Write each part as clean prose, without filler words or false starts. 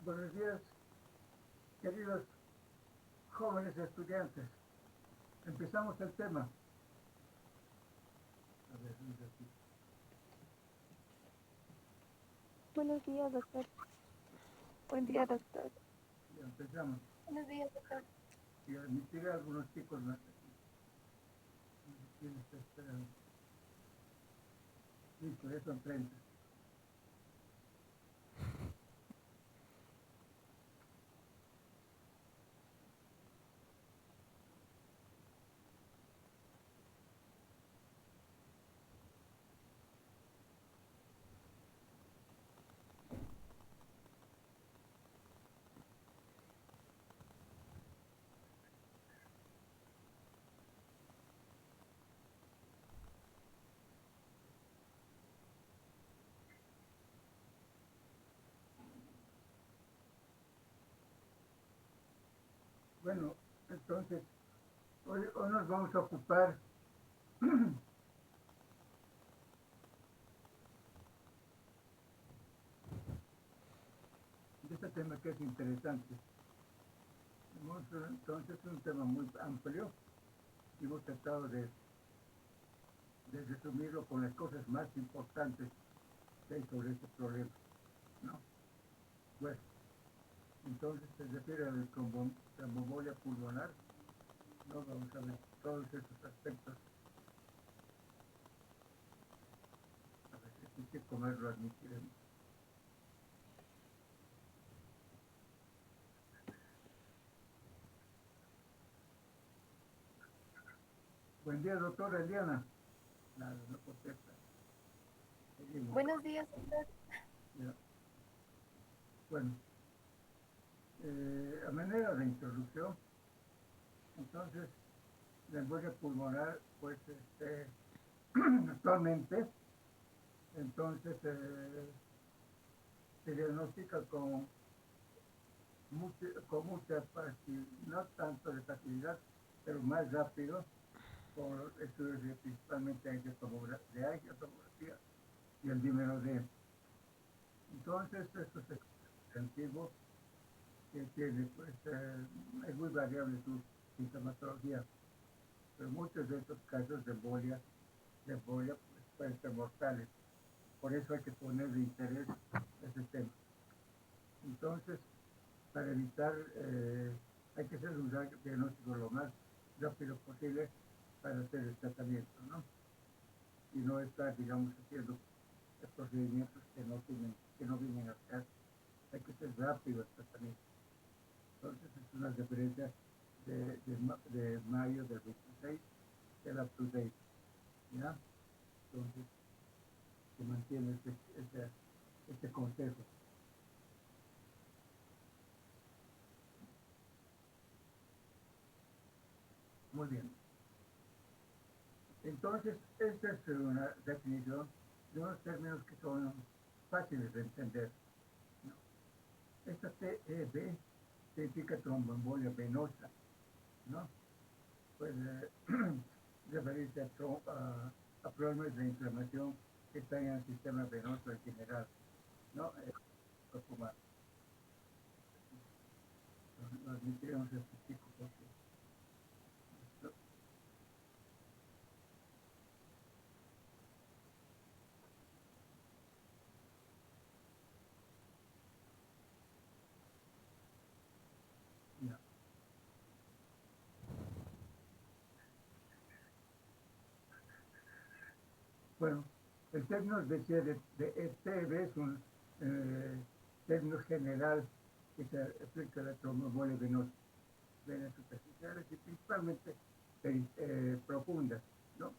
Buenos días, queridos jóvenes estudiantes. Empezamos el tema. A ver, un ratito. Buenos días, doctor. Buen día, doctor. Ya empezamos. Buenos días, doctor. Y admitiré a algunos chicos más aquí. No sé quién está esperando. Listo, ya son 30. Bueno, entonces, hoy nos vamos a ocupar de este tema que es interesante. Entonces, es un tema muy amplio y hemos tratado de resumirlo con las cosas más importantes que hay sobre este problema, ¿no? Bueno, entonces se refiere a la tromboembolia pulmonar, ¿no? Vamos a ver todos estos aspectos. A ver si hay que comerlo, admitiremos. Buen día, doctora Eliana. Nada, no contesta. Seguimos. Buenos días, doctor. Ya. Bueno, a manera de introducción, entonces, la embolia pulmonar, pues, actualmente, entonces, se diagnostica con mucha facilidad, no tanto de facilidad, pero más rápido, con estudios principalmente de angiotomografía y el dímero D. Entonces, esto es antiguo que tiene, pues, es muy variable su sintomatología, pero muchos de estos casos de embolia pues, pueden ser mortales. Por eso hay que ponerle interés a ese tema. Entonces, para evitar, hay que hacer un diagnóstico lo más rápido posible para hacer el tratamiento, ¿no? Y no estar, digamos, haciendo procedimientos que no vienen a caso. Hay que ser rápido el tratamiento. Entonces, es una referencia de mayo del 26 del up-to-date, ¿ya? Entonces, se mantiene este consejo. Muy bien. Entonces, esta es una definición de unos términos que son fáciles de entender, ¿no? Esta TEB significa tromboembolia venosa, ¿no? Puede referirse a problemas de inflamación que están en el sistema venoso en general, ¿no? Como lo admitiremos este chico porque ya. Bueno, el término decía de ETB es un término general que se aplica a la tromboembolia venosa, venas superficiales y principalmente profundas, ¿no?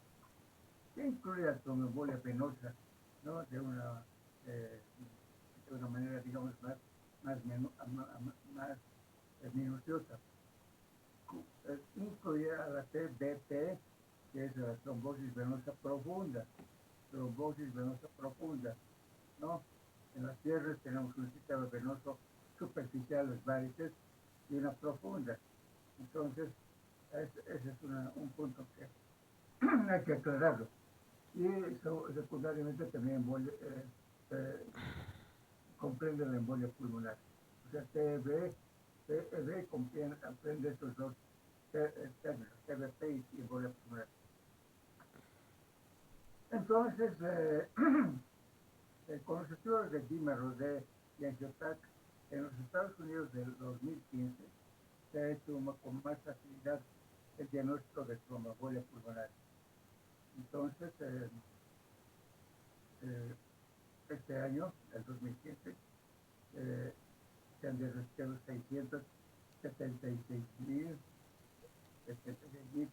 Que incluye la tromboembolia venosa, ¿no? Eh, de una manera, digamos, más minuciosa. Incluye a la TBP, que es la trombosis venosa profunda, ¿no? En las piernas tenemos un sistema venoso superficial, las varices, y una profunda. Entonces, ese es un punto que hay que aclararlo. Y secundariamente también comprende la embolia pulmonar. O sea, TB comprende estos dos términos, TBP y embolia pulmonar. Entonces, con los estudios de dímeros de Angiotac en los Estados Unidos del 2015, se ha hecho con más facilidad el diagnóstico de tromboembolia pulmonar. Entonces, este año, el 2015, se han diagnosticado 676,000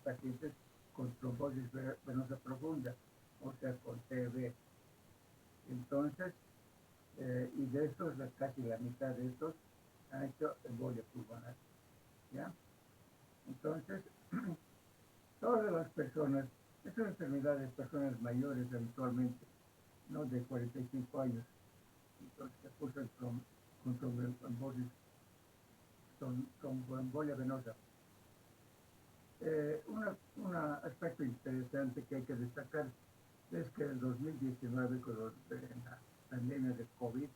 pacientes con trombosis venosa profunda, o sea, con TB. Entonces, y de estos, casi la mitad de estos han hecho embolia pulmonar, ¿ya? Entonces, todas las personas, es una enfermedad de personas mayores habitualmente, no de 45 años, entonces se cursan con tromboembolia venosa. Un aspecto interesante que hay que destacar es que en el 2019, con la pandemia de COVID,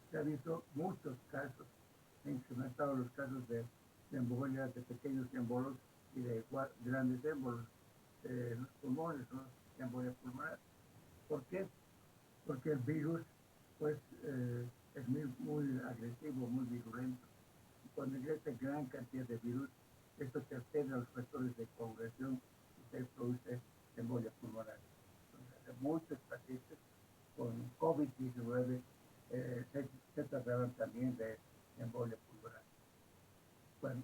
se han visto muchos casos, se han incrementado los casos de embolia, de pequeños embolos y de grandes embolos en los pulmones, ¿no? De embolia pulmonar. ¿Por qué? Porque el virus, pues, es muy agresivo, muy virulento. Y cuando ingresa gran cantidad de virus, esto se altera los factores de coagulación y se produce embolia pulmonar. Entonces, muchos pacientes con COVID-19 se trataban también de embolia pulmonar. Bueno,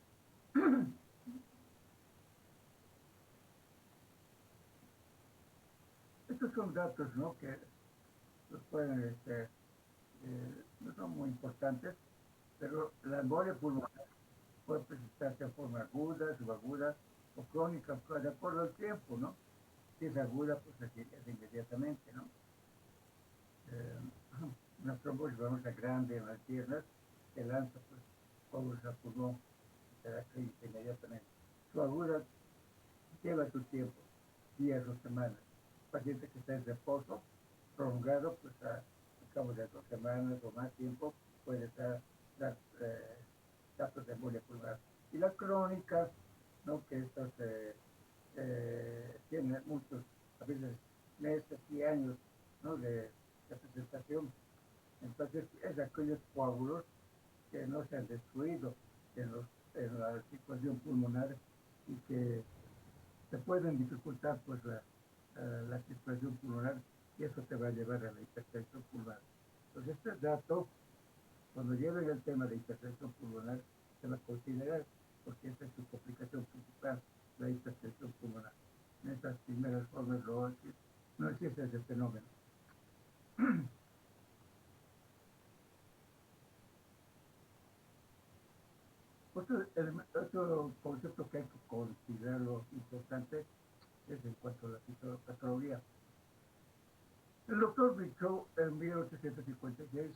estos son datos, ¿no?, que los pueden, no son muy importantes, pero la embolia pulmonar puede presentarse en forma aguda, subaguda o crónica, de acuerdo al tiempo, ¿no? Si es aguda, pues es inmediatamente, ¿no? Una trombosis venosa grande en las piernas se lanza, pues, coágulos al pulmón y se da crítica inmediatamente. Su aguda lleva su tiempo, días o semanas. Paciente que está en reposo prolongado, pues al cabo de 2 semanas o más tiempo puede dar datos de embolia pulmonar. Y la crónica, ¿no?, que estos tienen muchos, a veces meses y años, ¿no?, de presentación. Entonces, es aquellos coágulos que no se han destruido en la circulación pulmonar y que te pueden dificultar, pues, la circulación pulmonar, y eso te va a llevar a la hipertensión pulmonar. Entonces, este dato, cuando lleven el tema de hipertensión pulmonar, se va a considerar, porque esa es su complicación principal, la hipertensión pulmonar. En estas primeras formas no existe ese fenómeno. Otro concepto que hay que considerarlo importante es en cuanto a la patología. El doctor Virchow en 1856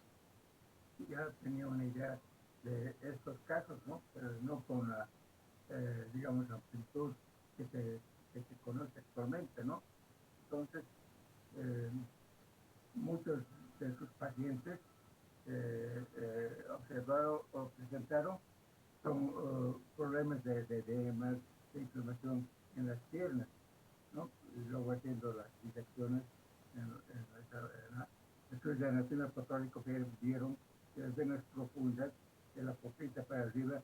ya tenía una idea de estos casos, ¿no? Pero no con la, digamos, amplitud que se conoce actualmente, ¿no? Entonces, muchos de sus pacientes observaron o presentaron con problemas de edemas, de inflamación en las piernas, ¿no? Y luego haciendo las disecciones en la estudios de anatomía patológica vieron que las venas profundas de la poplita para arriba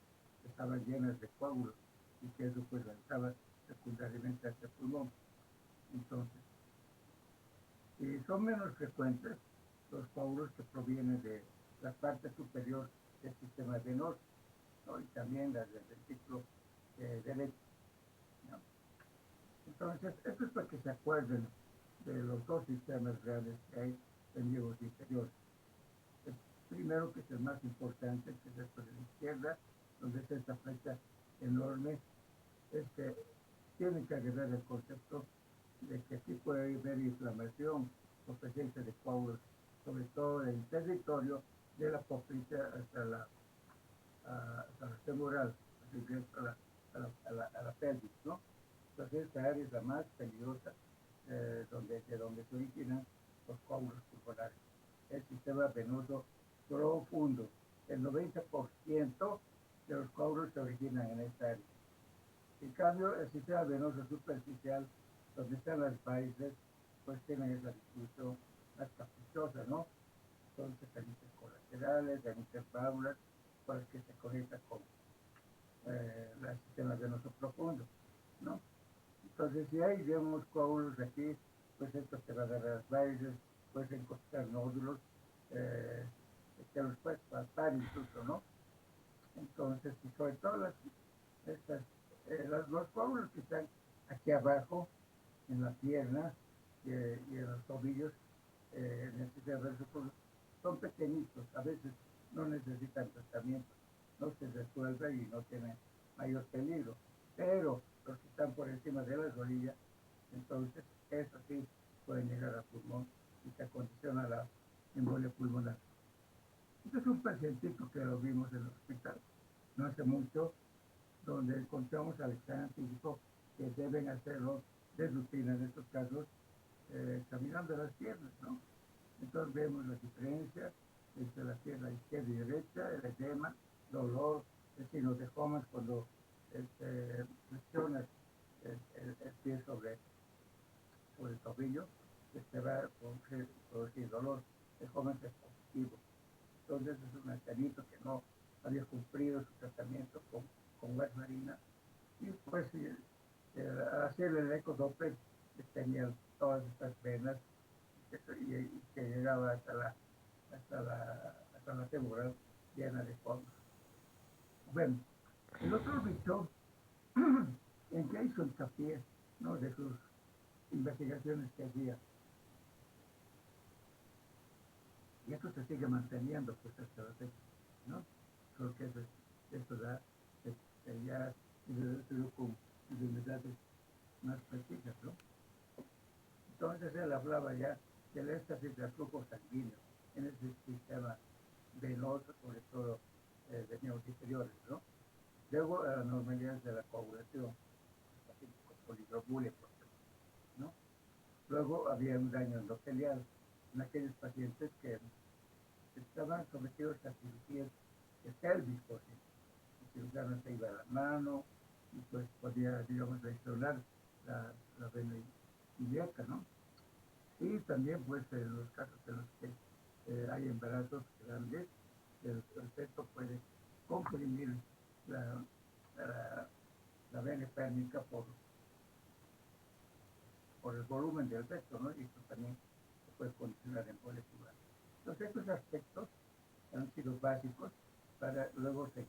estaban llenas de coágulos y que eso, pues, lanzaba secundariamente hacia el pulmón. Entonces, y son menos frecuentes los coágulos que provienen de la parte superior del sistema venoso, ¿no? Y también las del ventrículo derecho, ¿no? Entonces, esto es para que se acuerden de los dos sistemas grandes que hay en miembros inferiores. El primero, que es el más importante, que es el de la izquierda, donde es esta flecha enorme, es que tienen que agregar el concepto de que aquí puede haber inflamación o presencia de coágulos, sobre todo en el territorio de la poplita hasta la femoral, a la pelvis, ¿no? Entonces, esta área es la más peligrosa, de donde se originan los coágulos pulmonares. El sistema venoso profundo, el 90% de los coágulos se originan en esta área. En cambio, el sistema venoso superficial, donde están las varices, pues tienen esa distribución más caprichosa, ¿no? Entonces, varices colaterales, varices válvulas, pues que se conecta con el sistema venoso profundo, ¿no? Entonces, si hay, digamos, coágulos aquí, pues esto te va a dar las varices, puedes encontrar nódulos, que los puedes palpar incluso, ¿no? Entonces, y sobre todo los coágulos que están aquí abajo, en la pierna y en los tobillos, en el sistema venoso profundo, son pequeñitos, a veces no necesitan tratamiento, no se resuelven y no tienen mayor peligro, pero los que están por encima de la rodilla, entonces eso sí puede llegar al pulmón y te condiciona la embolia pulmonar. Este es un pacientito que lo vimos en el hospital no hace mucho, donde encontramos al examen físico que deben hacerlo de rutina en estos casos, examinando las piernas, ¿no? Entonces vemos la diferencia entre la pierna izquierda y derecha, el edema, dolor, el signo de Homas cuando presionas el pie sobre el tobillo, que te va a producir dolor. El Homas es positivo. Entonces es un ancianito que no había cumplido su tratamiento con warfarina y pues al hacer el ecodoppler tenía todas estas venas y que llegaba hasta la femoral llena de fondos. Bueno, el otro bicho en que hizo hincapié, ¿no?, de sus investigaciones que hacía, y esto se sigue manteniendo pues hasta la fecha, ¿no? Creo que eso da ya con enfermedades más precisas, ¿no? Entonces él hablaba ya del éxtasis del flujo sanguíneo en ese sistema venoso, sobre todo de miembros inferiores, ¿no? Luego la normalidad de la coagulación, pacientes con polidrobulia, por ejemplo, ¿no? Luego había un daño endotelial en aquellos pacientes que estaban sometidos a cirugías de pelvis, por ejemplo. El cirujano se iba a la mano y pues podía, digamos, lesionar la vena ilíaca, ¿no? Y también, pues, en los casos en los que hay embarazos grandes, el feto puede comprimir la vena pélvica por el volumen del feto, ¿no? Y eso también se puede condicionar en embolia pulmonar. Entonces, estos aspectos han sido básicos para luego hacer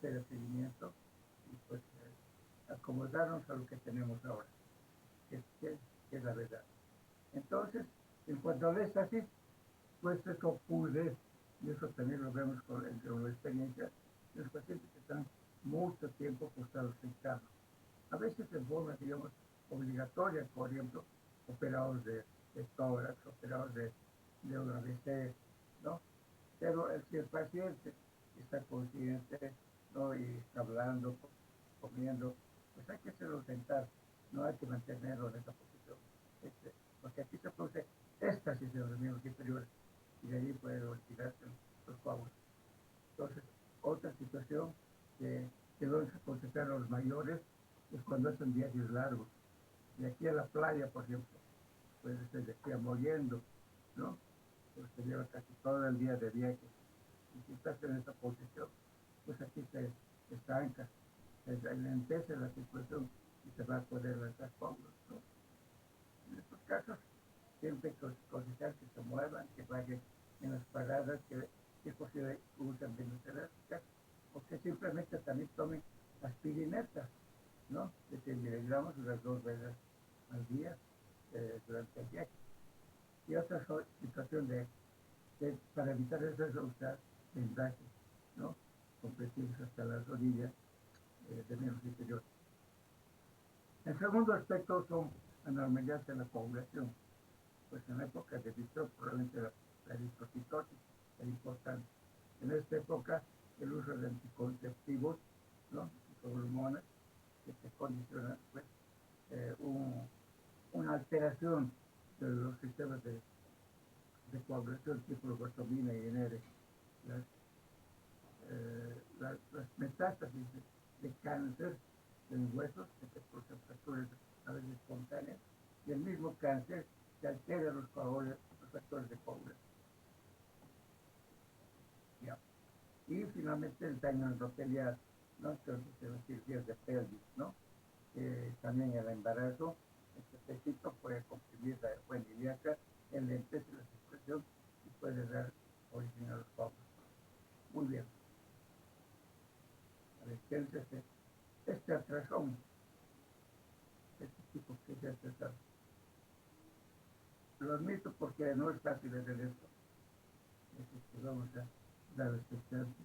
el seguimiento y pues acomodarnos a lo que tenemos ahora, que es la verdad. Entonces, en cuanto al éxtasis, pues eso ocurre, y eso también lo vemos con la experiencia, de los pacientes que están mucho tiempo postrados en cama. A veces en forma, digamos, obligatoria, por ejemplo, operados de tórax, operados de un ABC, ¿no? Pero si el paciente está consciente, ¿no?, y está hablando, comiendo, pues hay que hacerlo sentar, no hay que mantenerlo en esa posición. Porque aquí se produce éxtasis de los miembros inferiores y de ahí puede retirarse los coágulos. Entonces, otra situación que debemos concentrar a los mayores es cuando hacen viajes largos. De aquí a la playa, por ejemplo, puede ser de aquí a Mollendo, ¿no? Pues se lleva casi todo el día de viaje. Y si estás en esa posición, pues aquí se estanca, se enlentece la circulación y se va a poder lanzar coágulos, ¿no? En estos casos, siempre considerar que se muevan, que vayan en las paradas, que es posible usen venas elásticas, o que simplemente también tomen aspirinetas, ¿no? De 100 miligramos las 2 veces al día durante el viaje. Y otra situación para evitar eso es usar vendajes, ¿no?, comprensivos hasta las rodillas de miembros inferiores. El segundo aspecto son anormalidades en la coagulación. Pues en la época de Víctor, probablemente la eritrocitosis era importante. En esta época, el uso de anticonceptivos, ¿no?, hormonas que te condicionan, pues, una alteración de los sistemas de coagulación tipo lobotomina y NR. las metástasis de cáncer en huesos que se producen fracturas a veces espontáneas y el mismo cáncer que altera los factores de coagulación. ¿Ya? Y finalmente el daño endotelial, ¿no? Entonces, las cirugías de pelvis, ¿no? También el embarazo, este pechito puede comprimir la fuente ilíaca, enlentece la circulación y puede dar origen a los coágulos. Muy bien. A ver, ¿qué es este atrasón? Este tipo que se atrasado. Lo admito porque no es fácil hacer esto. Vamos a dar este chance.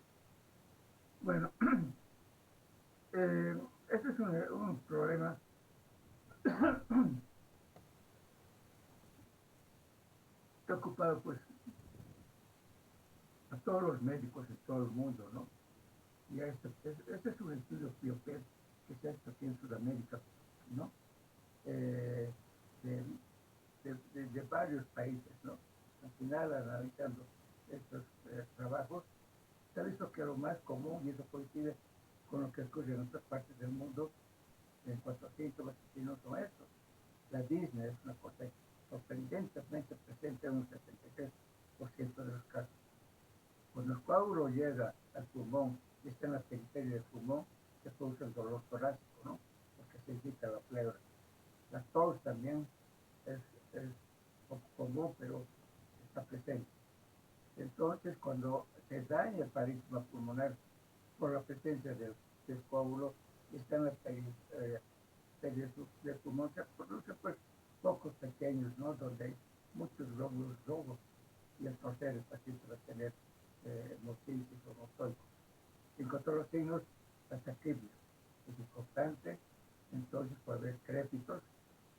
Bueno, este es un problema que ha ocupado pues a todos los médicos en todo el mundo, ¿no? Y este es un estudio PIOPED que se ha hecho aquí en Sudamérica, ¿no? Eh, de, de varios países, ¿no? Al final, analizando estos trabajos, se ha visto que lo más común, y eso coincide con lo que ocurre en otras partes del mundo, en cuanto a síntomas y no son estos. La disnea es una cosa sorprendentemente presente en un 73% de los casos. Cuando el coágulo llega al pulmón y está en la periferia del pulmón, se produce el dolor torácico, ¿no? Porque se irrita la pleura. La tos también es poco común, pero está presente. Entonces, cuando se daña el parénquima pulmonar por la presencia del coágulo y está en la periferia del pulmón, se producen pues focos pequeños, ¿no? Donde hay muchos glóbulos rojos y entonces el paciente va a tener motitis o motoicos. En cuanto a los signos, la taquipnia es importante, entonces puede haber crépitos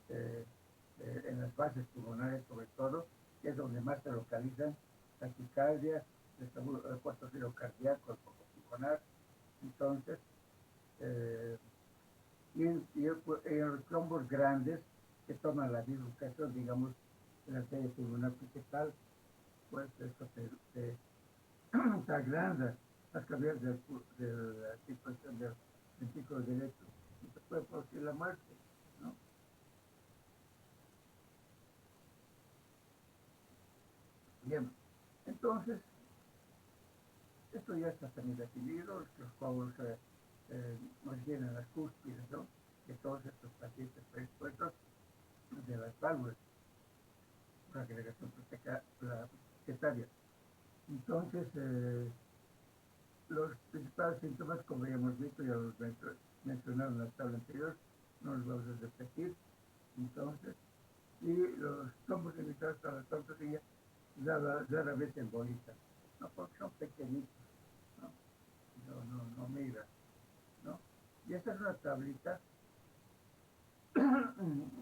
en las bases pulmonares sobre todo, que es donde más se localizan taquicardia, refuerzo cardíaco, el foco pulmonar, entonces, y los trombos grandes que toman la dislocación, digamos, de la arteria pulmonar principal, pues esto se agranda las cavidades de la circulación del ventrículo derecho y se puede producir la muerte, ¿no? Bien, entonces, esto ya está también definido, los coágulos originan las cúspides, ¿no? De todos estos pacientes predispuestos de las válvulas, la agregación plaquetaria. Entonces, los principales síntomas, como ya hemos visto, ya los mencionaron en la tabla anterior, no los vamos a repetir. Entonces, y los trombos limitados a la trombosilla rara vez embolizan, ¿no? Porque son pequeñitos, no mira, ¿no? Y esta es una tablita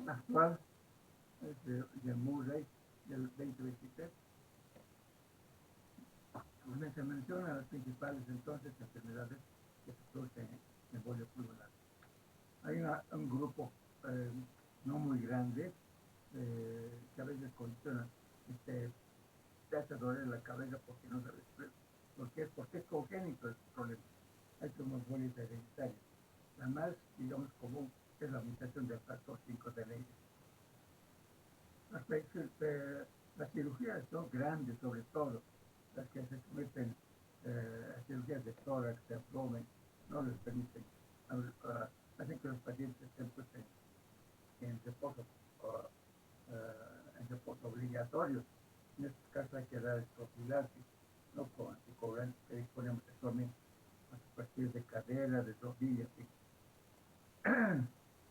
actual de Murray del 2023. Pues se mencionan las principales entonces enfermedades que se producen en embolia pulmonar. Hay un grupo no muy grande que a veces condiciona te hace doler la cabeza porque no sabes porque es congénito el problema. Hay como embolias hereditarias. La más, digamos, común es la mutación del factor 5 de Leiden. Las cirugías son grandes, sobre todo las que se someten a cirugías de tórax, de abdomen, no les permiten, hacen que los pacientes estén pues, en reposo obligatorio. En estos casos hay que dar estrofilaxis, no con anticoagulantes que disponemos actualmente, a partir de cadera, de rodillas, ¿sí?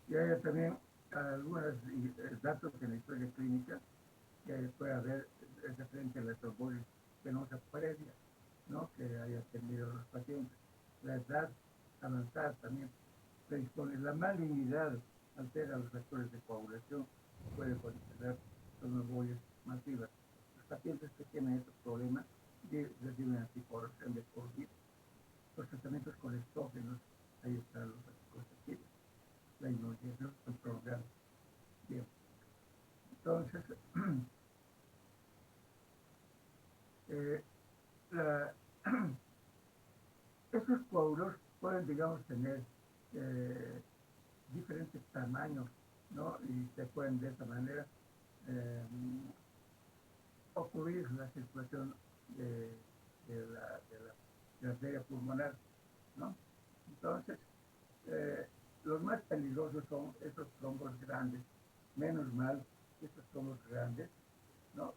Y hay también algunos datos en la historia clínica que puede haber referente a la trombosis venosa previa, ¿no? Que haya tenido los pacientes. La edad avanzada también predispone. La malignidad altera los factores de coagulación, puede condicionar trombolias masivas. Los pacientes que tienen estos problemas reciben anticoagulación de por vida. Los tratamientos con estrógenos, ahí están los anticonceptivos. La inmunización prolongada. Bien. Entonces, la, pueden, digamos, tener diferentes tamaños, ¿no? Y se pueden de esa manera eh, ocurrir la circulación de, de la, de la, de la arteria pulmonar, ¿no? Entonces, eh, los más peligrosos son esos trombos grandes. Menos mal, esos trombos grandes, ¿no?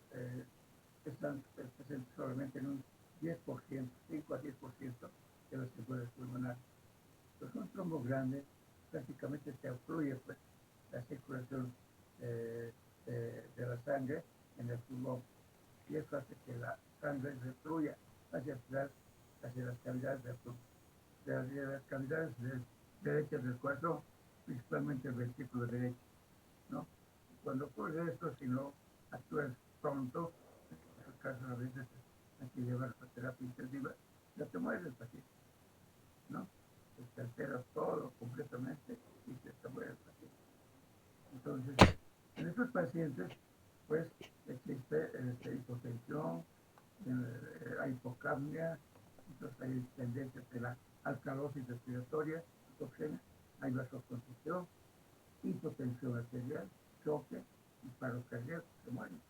Están presentes solamente en un 10%, 5 a 10% de las circulaciones pulmonares. Entonces, un trombo grande prácticamente te obstruye pues, la circulación de la sangre en el pulmón y eso hace que la sangre se fluya hacia atrás, hacia las cavidades de las cavidades derechas del corazón, principalmente el ventrículo derecho, ¿no? Cuando ocurre esto, si no actúas pronto, en esos casos a veces hay que llevar a terapia intensiva, ya te muere el paciente, ¿no? Se altera todo completamente y se te muere el paciente. Entonces, en estos pacientes, pues existe hipotensión, hay hipocapnia, entonces hay tendencias de la alcalosis respiratoria, hipoxemia, hay vasoconstricción, hipotensión arterial, choque y paro cardíaco, se mueren.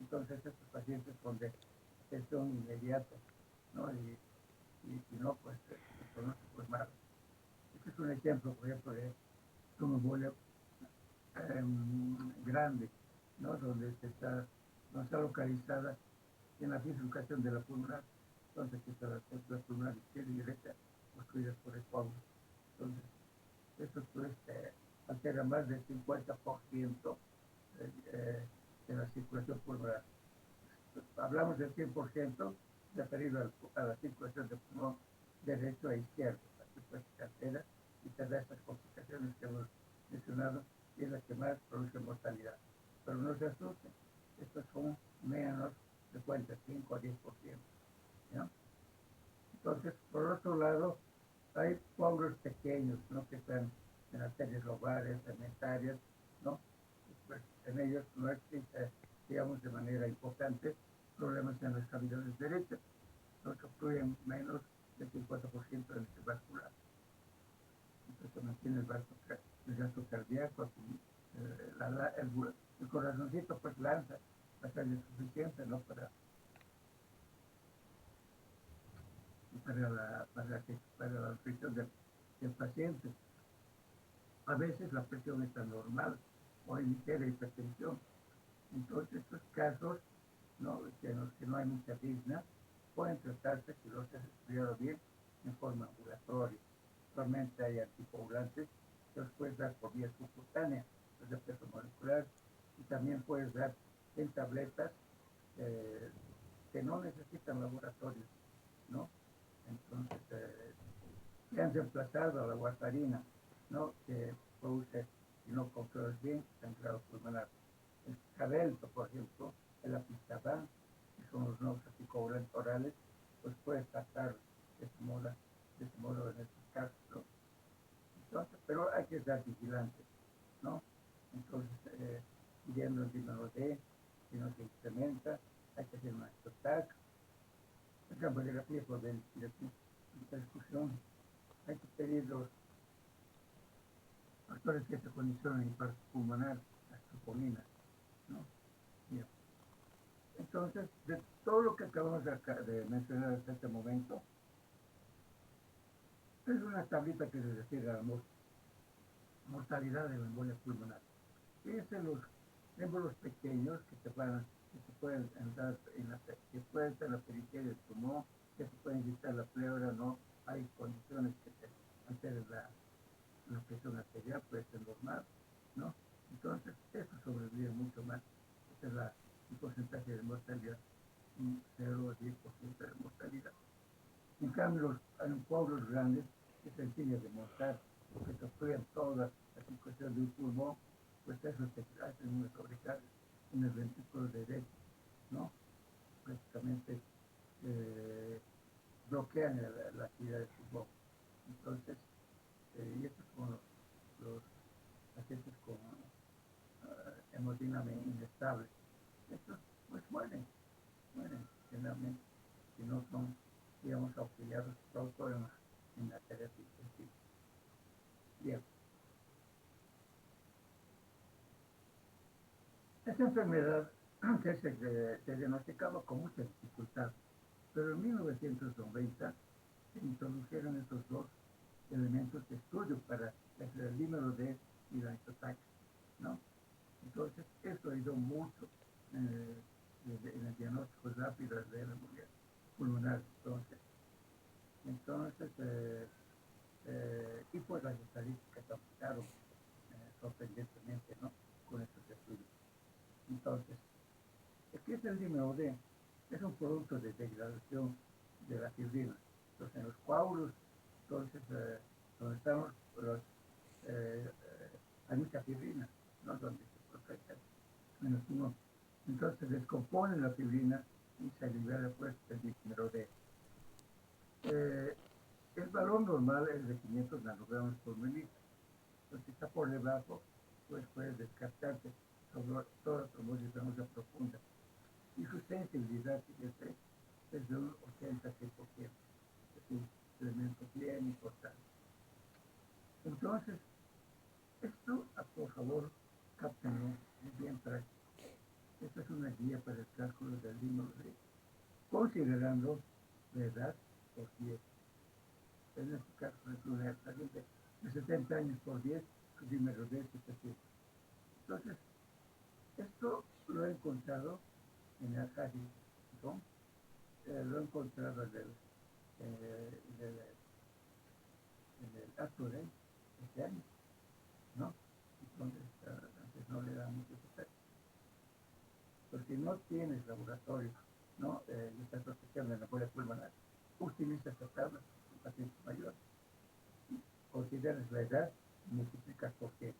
Entonces, estos pacientes son de atención inmediata, ¿no? Y no, pues, el pronóstico es malo. Este es un ejemplo, por ejemplo, de una embolia grande, ¿no? Donde está localizada en la bifurcación de la pulmonar, entonces está la pulmonar izquierda y derecha construidas por el coágulo. Entonces, esto pues altera más del 50% de la circulación pulmonar. Hablamos del 100% referido a la circulación del pulmón derecho a izquierdo. Aquí pues se altera y te da estas complicaciones que hemos mencionado y es la que más produce mortalidad. Pero no se asusten, estos son menos frecuentes, 5 a 10%. ¿No? Entonces, por otro lado, hay coágulos pequeños, ¿no? Que están en arterias lobales, cementarias, ¿no? Pues en ellos no existe, digamos, de manera importante problemas en las cavidades derechas, no se obstruyen menos del 50% del vascular. Entonces se mantiene el gasto cardíaco, el corazoncito pues lanza la sangre suficiente, ¿no? Para la nutrición del paciente. A veces la presión está normal o hay ligera hipertensión. Entonces, estos casos, ¿no? Que no hay mucha disnea, pueden tratarse, si los has estudiado bien, en forma ambulatoria. Actualmente hay anticoagulantes que los puedes dar por vía subcutánea, de peso molecular, y también puedes dar en tabletas que no necesitan laboratorio, ¿no? Entonces, se han reemplazado a la warfarina, ¿no? Que produce, si no controlas bien, sangrado pulmonar. El Xarelto, por ejemplo, el apixaban, que son los nuevos anticoagulantes orales, pues puede tratar de ese modo en estos casos, ¿no? Entonces, pero hay que estar vigilante, ¿no? Entonces, viendo el dímero D, si no se incrementa, hay que hacer una estotac, la campanografía por ventilación, discusión, hay que pedir los factores que se condicionan en infarto pulmonar, las troponinas, ¿no? Bien. Entonces, de todo lo que acabamos de mencionar hasta este momento, es una tablita que se refiere a la mortalidad de la embolia pulmonar. Fíjense los émbolos pequeños que se pueden entrar que pueden estar en la periferia del pulmón, que se pueden quitar la pleura, no hay condiciones que se alteren la presión arterial, puede ser normal, ¿no? Entonces, eso sobrevive mucho más. Ese es el porcentaje de mortalidad, un 0 o 10% de mortalidad. En cambio, los coágulos grandes es sencillo de mostrar, porque se obstruyen todas las circulaciones del pulmón, pues eso te hace una sobrecarga en el ventrículo derecho, ¿no? Prácticamente bloquean la actividad del pulmón. Entonces, y estos son los pacientes con hemodinamia inestable. Estos pues mueren generalmente, si no son, digamos, auxiliados por todo en la terapia intensiva. Bien. Esta enfermedad se diagnosticaba con mucha dificultad, pero en 1990 se introdujeron estos dos elementos de estudio para el dímero D y la isotax, ¿no? Entonces, eso ayudó mucho en el diagnóstico rápido de la embolia pulmonar. Y pues las estadísticas aumentaron sorprendentemente, ¿no? Con estos estudios. Entonces, ¿qué es el dímero D? Es un producto de degradación de la fibrina. Entonces, en los coágulos, entonces, donde estamos hay mucha fibrina, ¿no? Donde se protege en el pulmón. Entonces, se descompone la fibrina y se libera, pues, el dímero D. El valor normal es de 500 nanogramos por mililitro. Entonces, si está por debajo, pues puede descartarse sobre toda trombosis venosa profunda. Y su sensibilidad, fíjese, es de un 86%. Es un elemento bien importante. Entonces, esto, por favor, cáptenlo, es bien práctico. Esta es una guía para el cálculo del dímero D, considerando la edad por 10. En este caso, es una paciente de 70 años por 10, su dímero D es 700. Entonces, esto lo he encontrado en el Huntington, lo he encontrado en el Actoren este año, ¿no? Entonces, antes no le da mucho efecto. Pero si no tienes laboratorio, ¿no? Y estás protegiendo en la embolia pulmonar, utiliza esta tabla en pacientes mayores. Consideras la edad y multiplicas por qué. En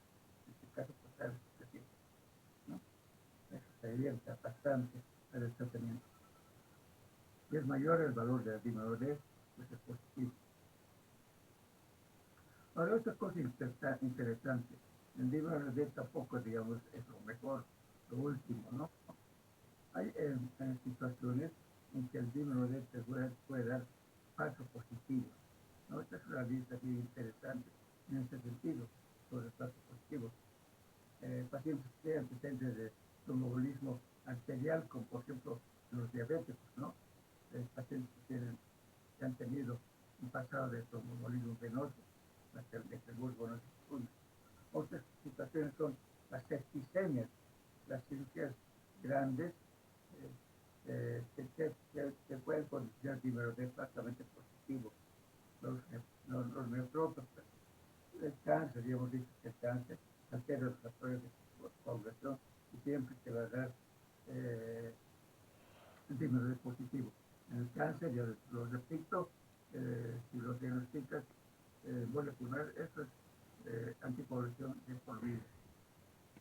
este caso, por tal, ¿no? Eso se orienta bastante al tratamiento. Si es mayor el valor de la dímero D, pues es positivo. Ahora, otra cosa interesante, el dímero D tampoco, digamos, es lo mejor, lo último, ¿no? Hay situaciones en que el dímero D te puede dar falsos positivos, ¿no? Esta es una lista bien interesante en ese sentido, sobre falsos positivos. Pacientes que tienen antecedentes de tromboembolismo arterial, como por ejemplo los diabéticos, ¿no? Pacientes que han tenido un pasado de tromboembolismo venoso, de bulbo no se funde. Otras situaciones son las septicemias, las cirugías grandes, que pueden condicionar dímero D altamente positivo. Los neutrópatas, el cáncer, ya hemos dicho que el cáncer altera los factores de coagulación y siempre te va a dar dímero D positivo. En el cáncer, ya lo repito, si lo diagnosticas embolia pulmonar, eso es anticoagulación de por vida.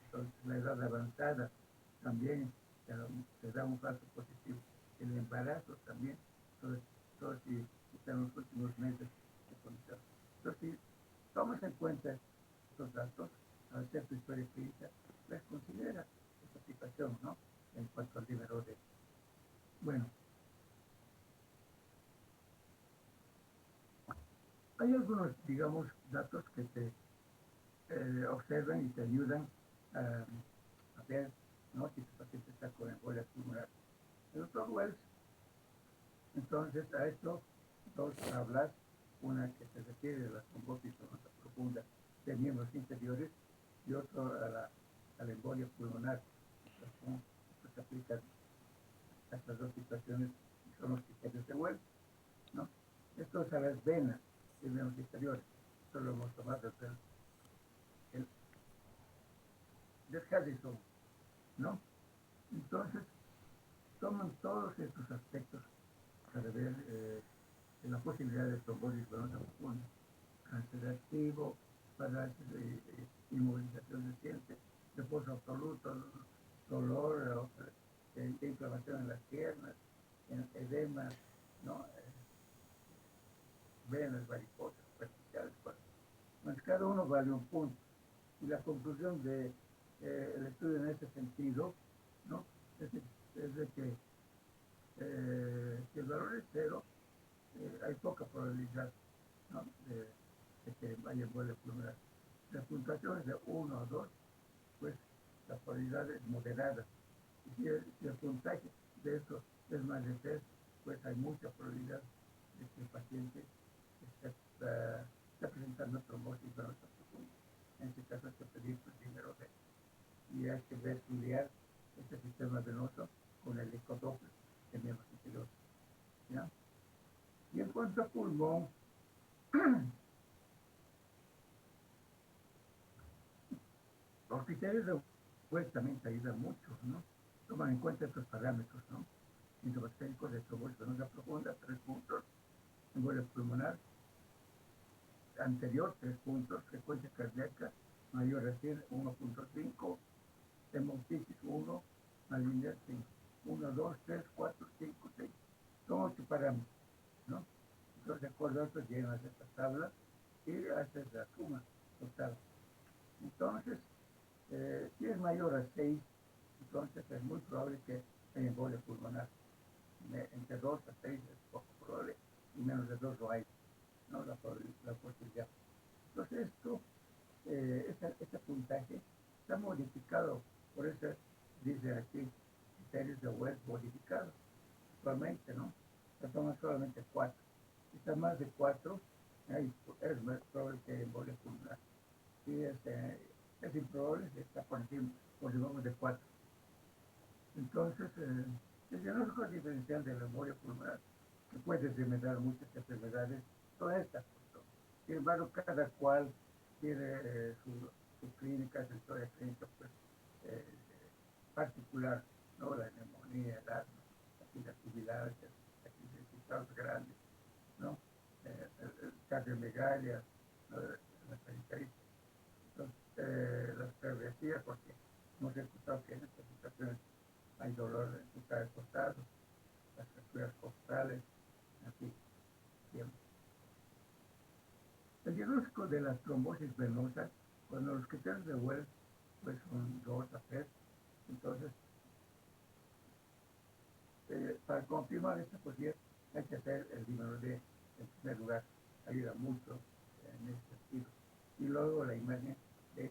Entonces, la edad avanzada también te da un falso positivo. El embarazo también, todo si está en los últimos meses de condición. Entonces, si tomas en cuenta estos datos, al hacer tu historia clínica, pues considera esta situación, ¿no? En cuanto al dímero D. Bueno, hay algunos, digamos, datos que te observan y te ayudan a ver, ¿no? Si tu paciente está con embolia pulmonar. El doctor Wells, entonces, a esto, dos tablas, una que se refiere a la trombosis venosa profunda de miembros inferiores y otro a la embolia pulmonar. Entonces, se aplican a estas dos situaciones que son los criterios de Wells, ¿no? Esto es a las venas de miembros inferiores. Esto lo hemos tomado del Harrison, ¿no? Entonces, toman todos estos aspectos para ver la posibilidad de trombosis venosa profunda, cáncer activo, parálisis inmovilización reciente, reposo absoluto, dolor, inflamación en las piernas, edema, ¿no? Venas, varicosas, superficiales. Bueno, cada uno vale un punto. Y la conclusión del estudio en ese sentido, ¿no? es de que si el valor es cero, hay poca probabilidad ¿no? De que vaya embolia pulmonar. La puntuación es de 1 o 2, pues la probabilidad es moderada. Y si el puntaje de eso es más de 3, pues hay mucha probabilidad de que el paciente esté presentando trombosis venosa profunda. En este caso hay que pedir primero D. Y hay que estudiar este sistema venoso con el ecodoppler de miembros inferiores. ¿Ya? Y en cuanto a pulmón, los criterios de Wells también te ayudan mucho, ¿no? Toman en cuenta estos parámetros, ¿no? Intobactérico de trombosis venosa profunda, 3 puntos, embolia pulmonar, anterior, 3 puntos, frecuencia cardíaca mayor a 100, 1.5, hemoptisis 1, malignidad 5. 1, 2, 3, 4, 5, 6. Son 8 parámetros, ¿no? Entonces, de acuerdo a eso, llenas esta tabla y haces la suma total. Entonces, si es mayor a 6, entonces es muy probable que haya embolia pulmonar. Entre 2 a 6 es poco probable y menos de 2 lo hay, ¿no? La posibilidad. Entonces, este puntaje está modificado, por eso dice aquí criterios de Wells modificados actualmente, ¿no? Se toman solamente 4. Si está más de 4, es más probable que embolia pulmonar. Si es improbable, está por encima, por debajo de 4. Entonces, el diagnóstico diferencial de la embolia pulmonar, que puede remediar muchas enfermedades, son estas. Sin embargo, cada cual tiene su clínica, su historia clínica, pues, eh, particular, ¿no? La neumonía, el asma, las tubilares, las grandes, ¿no? Cardiomegalia, las periféricas. Entonces, las cardiologías, porque hemos escuchado que en estas situaciones hay dolor en su cara costado, las fracturas costales, así, siempre. El diagnóstico de las trombosis venosas, cuando los criterios de Wells pues son 2 a 3, entonces para confirmar esta posibilidad hay que hacer el número D en primer lugar, ayuda mucho en este sentido. Y luego la imagen de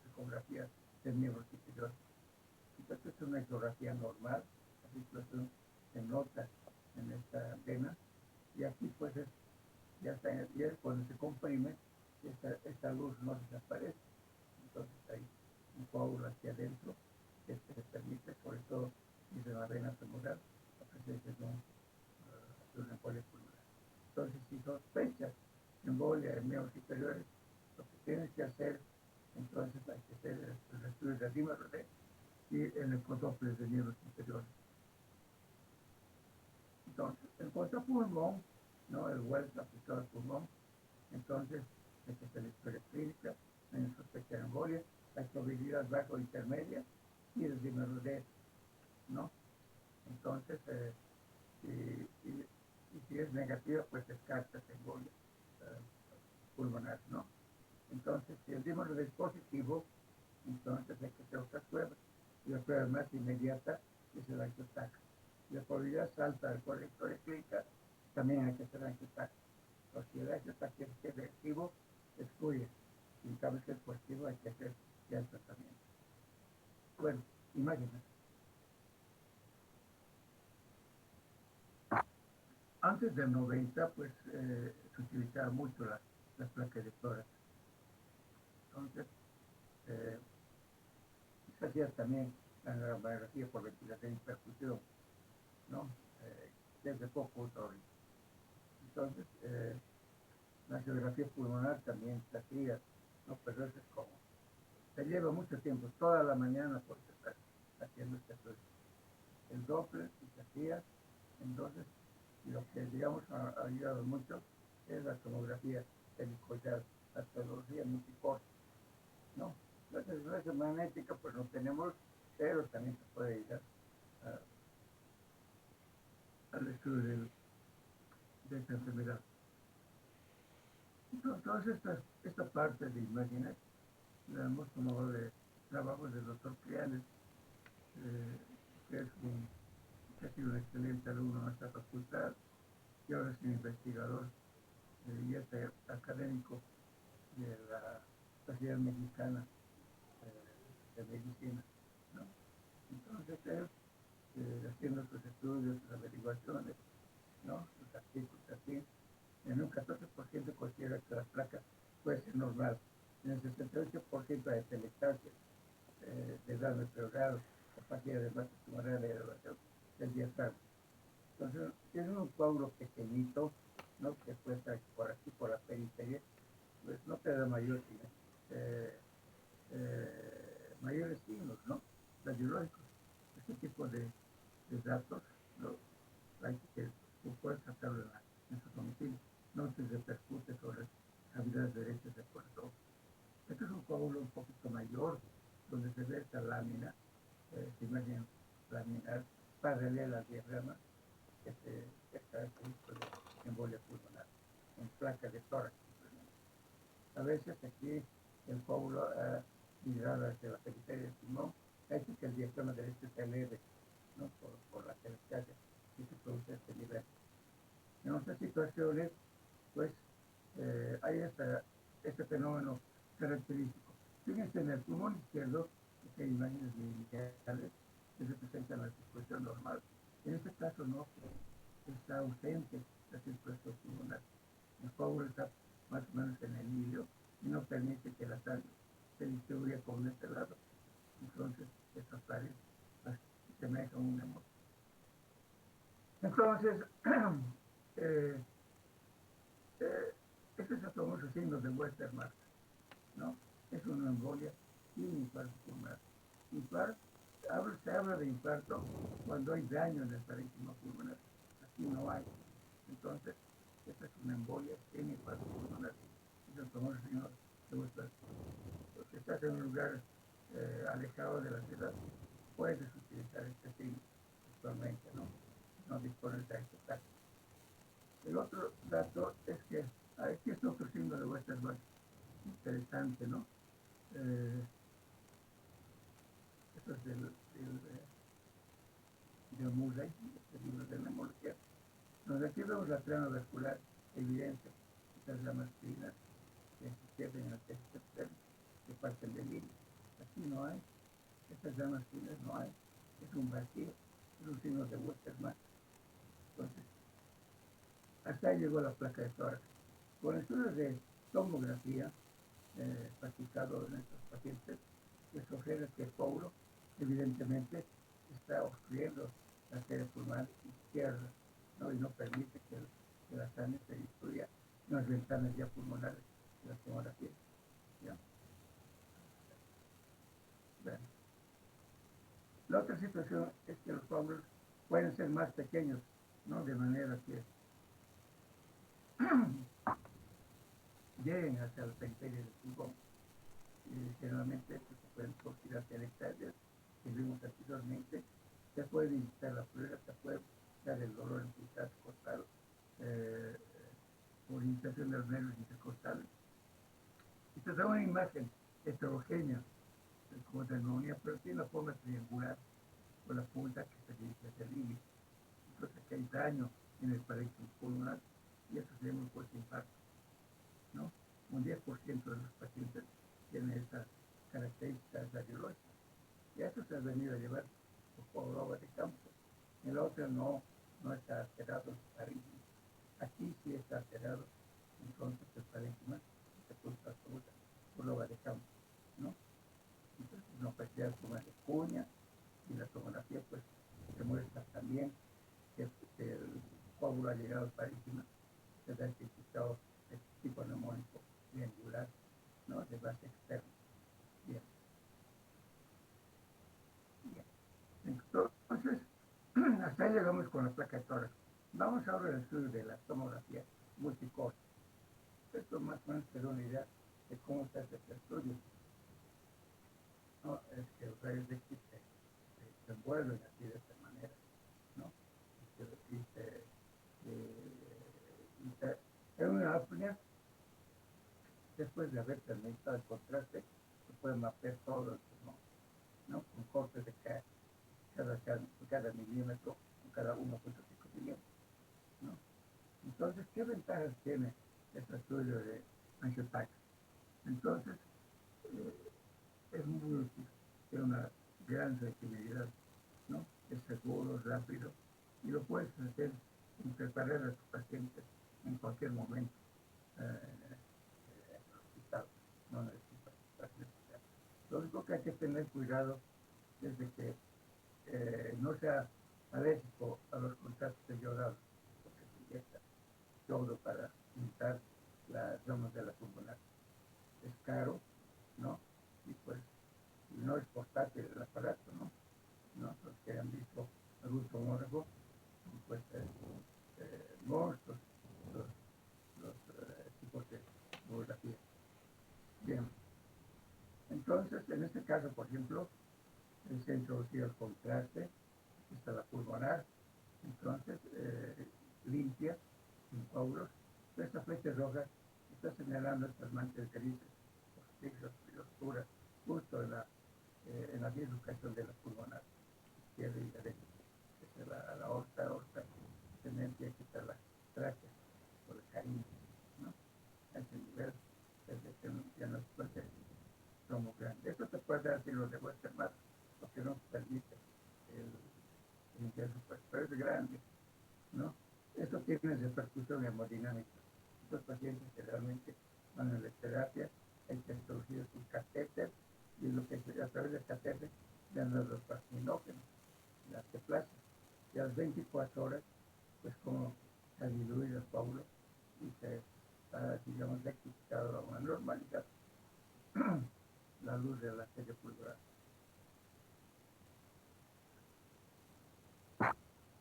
ecografía del miembro superior. Entonces es una ecografía normal, la situación se nota en esta vena y aquí pues ya cuando se comprime, esta luz no desaparece. Entonces hay un coágulo hacia adentro que se permite, sobre todo si se la vena femoral, la presencia de una embolia pulmonar. Entonces, si sospechas embolia en miembros superiores, lo que tienes que hacer, entonces hay que hacer el estudio de dímero D y el ecodoppler de miembros inferiores. Entonces, en cuanto a pulmón, ¿no? El Wells aplicado al pulmón, entonces hay que hacer la historia clínica, hay una sospecha de embolia, la probabilidad baja o intermedia y el dímero D, ¿no? Entonces, y si es negativa, pues descartas embolia pulmonar, ¿no? Entonces, si el dímero D es positivo, entonces hay que hacer otras pruebas. Y la prueba más inmediata es el angiotac. Si la probabilidad es alta de la historia clínica, también hay que hacer angiotac. O si el angiotac es negativo, excluye. Y en cambio, si es positivo, hay que hacer ya el tratamiento. Bueno, imagínate. Antes del 90, pues se utilizaba mucho las placas de tórax. Entonces, se hacía también la radiografía por ventilación y perfusión, ¿no? Desde poco ahorita. Entonces, la angiografía pulmonar también se hacía, ¿no? Pero eso es como, se lleva mucho tiempo, toda la mañana por estar haciendo este estudio. El Doppler se hacía, entonces, lo que, digamos, ha ayudado mucho es la tomografía helicoidal, la tomografía multiforme, ¿no? La resonancia magnética, pues no tenemos, pero también se puede ayudar al estudio de esta enfermedad. Entonces, esta parte de imágenes la hemos tomado de trabajos del doctor Criales, que ha sido un excelente alumno de esta facultad y ahora es un investigador y es académico de la Sociedad Mexicana de Medicina, ¿no? Entonces él, haciendo sus estudios, sus averiguaciones, ¿no? Sus artículos así, en un 14% considera que la placa puede ser normal, en el 68% hay telestasia, de edad retrogrado, capacidad de masa tumoral de elevación del diafragma. Entonces, es un coágulo pequeñito, ¿no? Que puede estar por aquí, por la periferia, pues no te da eh, mayores signos, ¿no? Radiológicos. Este tipo de datos, ¿no? Hay que tú puedes sacarlo en su domicilio, no se repercute sobre cavidades derechas del corazón. Este es un coágulo un poquito mayor, donde se ve esta lámina, imagen laminar paralela al diagrama, que es característico de embolia pulmonar, en placa de tórax simplemente. A veces aquí el coágulo ha migrado hacia la periferia del pulmón, ha hecho que el diafragma derecho se eleve, ¿no? por la telestasia, y se produce este nivel. En otras situaciones, pues, hay este fenómeno característico. Fíjense, en el pulmón izquierdo, que hay imágenes lineales que representan la circulación normal. En este caso no, está ausente la circulación pulmonar. El coágulo está más o menos en el hilo y no permite que la sangre se distribuya por este lado. Entonces, estas áreas semejan un hemorragia. Entonces, eh, este es el famoso signo de Westermarck, ¿no? Es una embolia sin infarto pulmonar. Se habla de infarto cuando hay daño en el parénquima pulmonar. Aquí no hay. Entonces, esta es una embolia sin infarto pulmonar. Es el famoso signo de Westermarck. Si estás en un lugar alejado de la ciudad, puedes utilizar este signo actualmente, ¿no? No dispones de este caso. El otro dato es que aquí es otro signo de Westermarck interesante, ¿no? Esto es de Murray, este libro de nemología, donde aquí vemos la trama vascular evidente, estas ramas finas que se pierden en el tejido externo, que parten del hilo. Aquí no hay, estas ramas finas no hay, es un vacío, es un signo de Westermarck. Entonces, hasta ahí llegó la placa de tórax. Con estudios de tomografía practicado en estos pacientes, que sugiere que el coágulo evidentemente está obstruyendo la arteria pulmonar izquierda, ¿no? Y no permite que la sangre se distribuya en las ventanas ya pulmonares de la tomografía. ¿Ya? Bueno. La otra situación es que los coágulos pueden ser más pequeños, ¿no? De manera que lleguen hacia la periferia del pulmón. Generalmente pues, se pueden producir telestacias que vimos anteriormente, se puede inyectar la pleura, se puede dar el dolor en pulsar costal, por irritación de los nervios intercostales. Y te da una imagen heterogénea, como de neumonía, pero tiene la forma triangular, con la punta que se dirige hacia el índice. Entonces aquí hay daño en el parénquima pulmonar y eso se llama un infarto, ¿no? Un 10% de los pacientes tienen esas características radiológicas. Y a eso se ha venido a llevar por loba de campo. En la otra no está alterado el parénquima. Aquí sí está alterado, entonces el parénquima se pulsa absoluta por loba de campo, ¿no? Entonces una opacidad como de cuña y la tomografía pues se muestra también que el coágulo ha llegado al parénquima, se ha identificado el tipo neumónico triangular, ¿no? De base externa. Bien. Bien. Entonces, hasta ahí llegamos con la placa de tórax. Vamos ahora al estudio de la tomografía multicore. Esto más o menos te da una idea de cómo se hace este estudio. ¿No? Es que los rayos X se envuelven así de esta manera, ¿no? En una apnea, después de haber terminado el contraste, se puede mapear todo el pulmón, ¿no? Con cortes de cada milímetro, cada 1.5 milímetros, ¿no? Entonces, ¿qué ventajas tiene este estudio de Angiotax. Entonces, es muy útil, tiene una gran sensibilidad, ¿no? Es seguro, rápido, y lo puedes hacer sin preparar a tu paciente en cualquier momento en el hospital, no necesitas estar en el hospital. Lo único que hay que tener cuidado es de que no sea alérgico a los contactos de yodado, porque se inyecta yodo para limitar las ramas de la pulmonar. Es caro, ¿no? Y pues no es portátil el aparato, ¿no? ¿No? Los que han visto algún tomógrafo, pues monstruos, los tipos de tomografía. Bien, entonces en este caso, por ejemplo, se ha introducido el contraste, aquí está la pulmonar, entonces limpia, sin coágulos. Esta flecha roja está señalando estas manchas grises, oscuras y oscuras, justo en la bifurcación de la pulmonar, izquierda y derecha. Esta es la aorta, tendencia, aquí está la tráquea, por el cariño, ¿no? A ese nivel, desde que ya no es fuerte, somos grandes. Esto se puede dar si lo de Westermarck, porque no permite el ingreso, pues, pero es grande, ¿no? Esto tiene repercusión hemodinámica. Estos pacientes generalmente van a la terapia, hay que introducir un catéter, y lo que a través del catéter dan los fascinógenos, las teplasias, y a las 24 horas, pues como se ha diluido el coágulo y se ha, digamos, rectificado a una normalidad la luz de la serie pulmonar.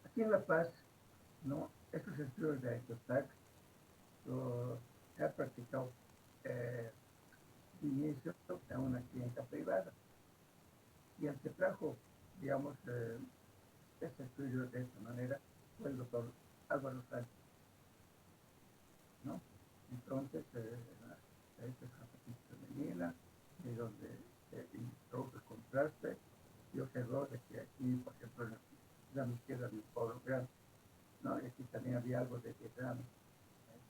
Aquí en La Paz, ¿no? Estos estudios de Angiotax se ha practicado de inicio en una clínica privada. Y el que trajo, digamos, este estudio de esta manera fue el doctor Álvaro Sánchez, ¿no? Entonces, esta es una petición femenina, de donde se introdujo el contraste y observó de que aquí, por ejemplo, en la izquierda había un coágulo grande, ¿no? Y aquí también había algo de diagrama.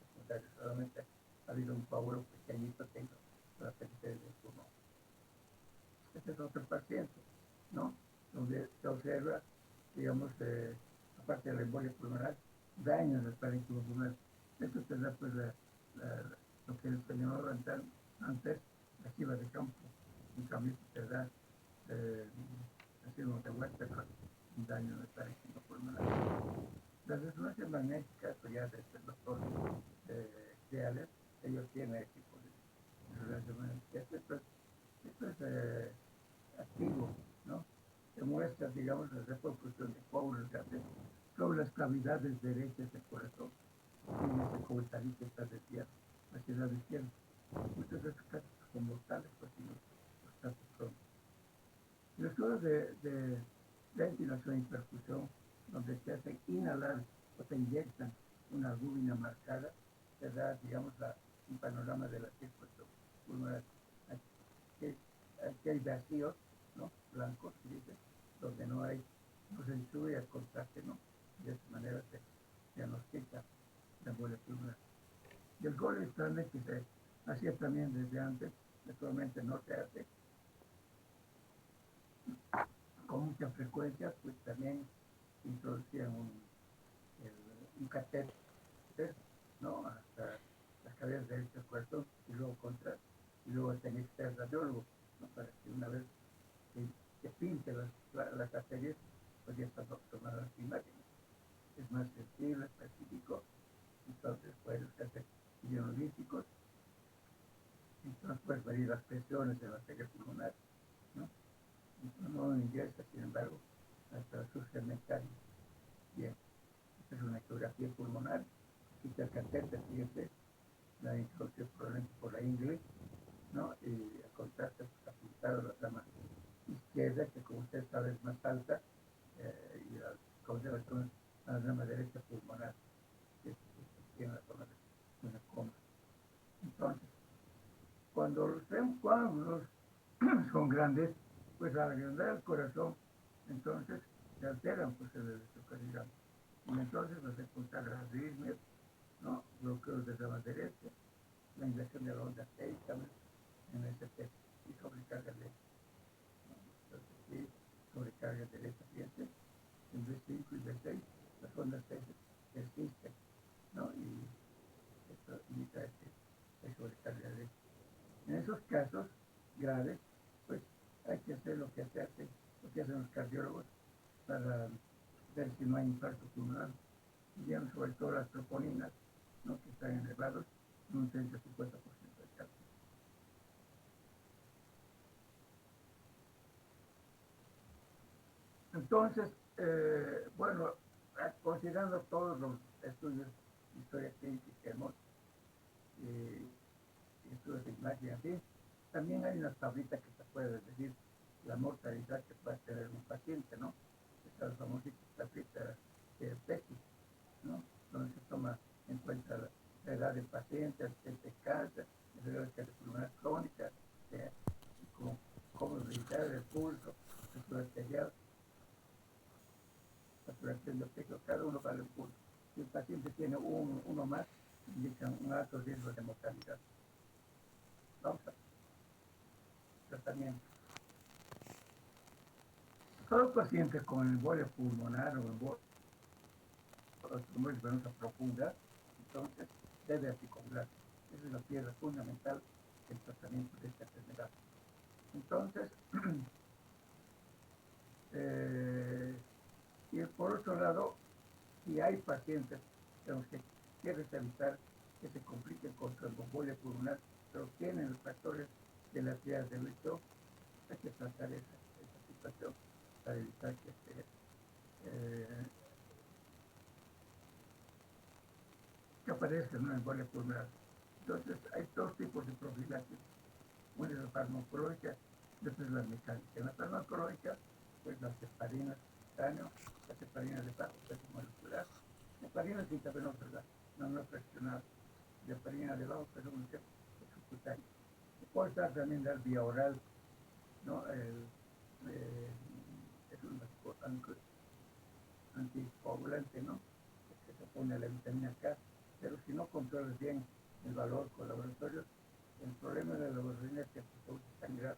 Secundario, solamente ha habido un coágulo pequeñito que hizo la periferia del pulmón. Este es otro paciente, ¿no? Donde se observa, digamos, aparte de la embolia pulmonar, daños del parénquima pulmonar. Esto te da, pues, lo que el señor antes, la chiva de campo, un cambio que te da, así como de vuelta con un daño del parénquima pulmonar. Las resonancias magnéticas, pues ya desde el doctor Creales, ellos tienen equipo de resonancias magnéticas. Esto es activo, ¿no? Que muestra, digamos, la repercusión de coágulos grandes sobre las cavidades derechas del corazón. Y ese comentario que está decía, hacia la izquierda. Muchos de estos casos son mortales, pues, si los casos son. Los estudios de ventilación y perfusión, donde se hacen inhalar o se inyectan una albúmina marcada, se da, digamos, un panorama de la circulación pulmonar. Aquí hay vacíos, ¿no? Blancos, dice, donde no se distribuye el contraste, ¿no? De esta manera se diagnostica la embolia pulmonar. Y el gol estándar que se hacía también desde antes, actualmente no se hace con mucha frecuencia, pues también introducían un catéter, ¿no? Hasta las cavidades derechas del corazón y luego contra, y luego tenía que ser radiólogo, ¿no? Para que una vez que pinte las arterias, pues ya está tomada las imágenes. Es más sensible, específico, entonces puedes hacer bionolíticos, entonces puedes medir las presiones en la arteria pulmonar, ¿no? No ingresa, sin embargo, hasta sus segmentarios. Bien, esta es una ecografía pulmonar, quita el catéter, fíjense, la introducción probablemente por la ingle, ¿no? Y el contraste pues, apuntado a la rama izquierda, que como usted sabe es más alta, y la conservación a la rama derecha pulmonar, que tiene la zona de una coma. Entonces, cuando los coágulos son grandes, pues al agrandar el corazón, entonces se alteran pues el electrocardiograma. Y entonces nos encuentran las arritmias, ¿no? Bloqueos de rama derecha, la inyección de la onda T también en SP y sobrecarga de, ¿no? Entonces, sí, sobrecarga derecha, fíjense, en B5 y B6, las ondas T persisten, ¿no? Y esto indica que hay sobrecarga derecha. En esos casos graves, pues hay que hacer lo que hacen los cardiólogos para ver si no hay infarto pulmonar, digamos, sobre todo las troponinas, ¿no? Que están elevados en un 30-50% de casos. Entonces, bueno, considerando todos los estudios de historia clínica que hemos, eh, estudios de imagen así, también hay una tablita que te puede decir la mortalidad que puede tener un paciente, ¿no? Esta famosa tablita de PECI, ¿no? Donde se toma en cuenta la edad del paciente, el tiempo de cáncer, la cardiopulmonar crónica, cómo revisar el pulso, presión arterial, saturación de oxígeno, cada uno vale un pulso. Si el paciente tiene uno más, indica un alto riesgo de mortalidad. Vamos a tratamiento. Todo paciente con embolia pulmonar o trombosis venosa profunda, entonces debe articular. Esa es la piedra fundamental del tratamiento de esta enfermedad. Entonces, y por otro lado, si hay pacientes de los que quieres evitar que se compliquen con tromboembolia pulmonar, pero tienen los factores de la actividad del lecho, hay que tratar esa situación para evitar que aparezca una embolia pulmonar. Entonces, hay dos tipos de profilaxis. Una es la farmacológica y otra es la mecánica. En la farmacológica, pues las heparinas cutáneo, las heparinas de bajo peso molecular, heparinas intravenosas, no fraccionadas, y heparina de bajo peso molecular subcutáneo. Se puede usar también la vía oral, ¿no? Es un anticoagulante, ¿no? Que se pone la vitamina K, pero si no controlas bien el valor con laboratorios, el problema de la laboratoria es que se produce sangrado,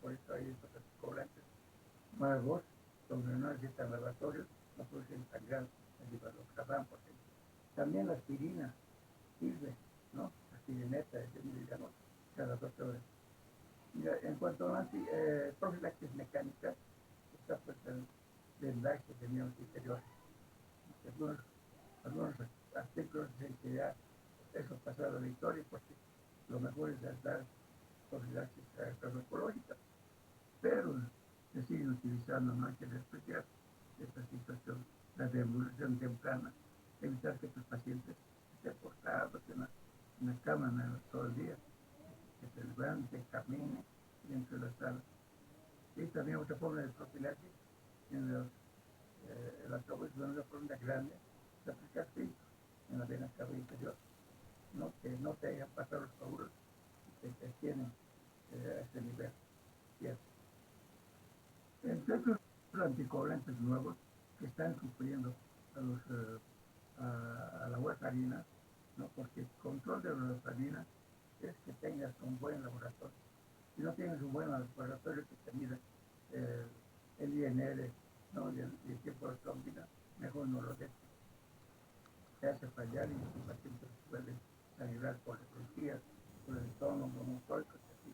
por eso hay estos anticoagulantes nuevos, donde no necesitan laboratorios, no producen sangrado, el ivaroxaban, por ejemplo. También la aspirina sirve, ¿no? Aspirineta de 10 miligramos cada 2 horas. Mira, en cuanto a profilaxis mecánica, está pues el vendaje de miembros inferiores. Algunos artículos dicen que ya eso pasó a la victoria porque lo mejor es dar profilaxis farmacológica, pero se siguen utilizando, no hay que despreciar esta situación, la deambulación temprana, evitar que tus pacientes estén postrados en la cama todo el día, que se levante, camine dentro de la sala. Y también otra forma de profilaxis en la trombosis venosa profunda grande, es aplicar filtros en la vena cava inferior, ¿no? Que no te hayan pasado los coágulos que te tienen a ese nivel. ¿Cierto? Entre otros anticoagulantes nuevos que están sufriendo a la warfarina, ¿no? Porque el control de la warfarina es que tengas un buen laboratorio. Si no tienes un buen laboratorio que te mida el INR, ¿no? y el tiempo de trombina, mejor no lo des. Se hace fallar y los pacientes pueden sangrar por cirugías, por el estómago, monocólicos, así.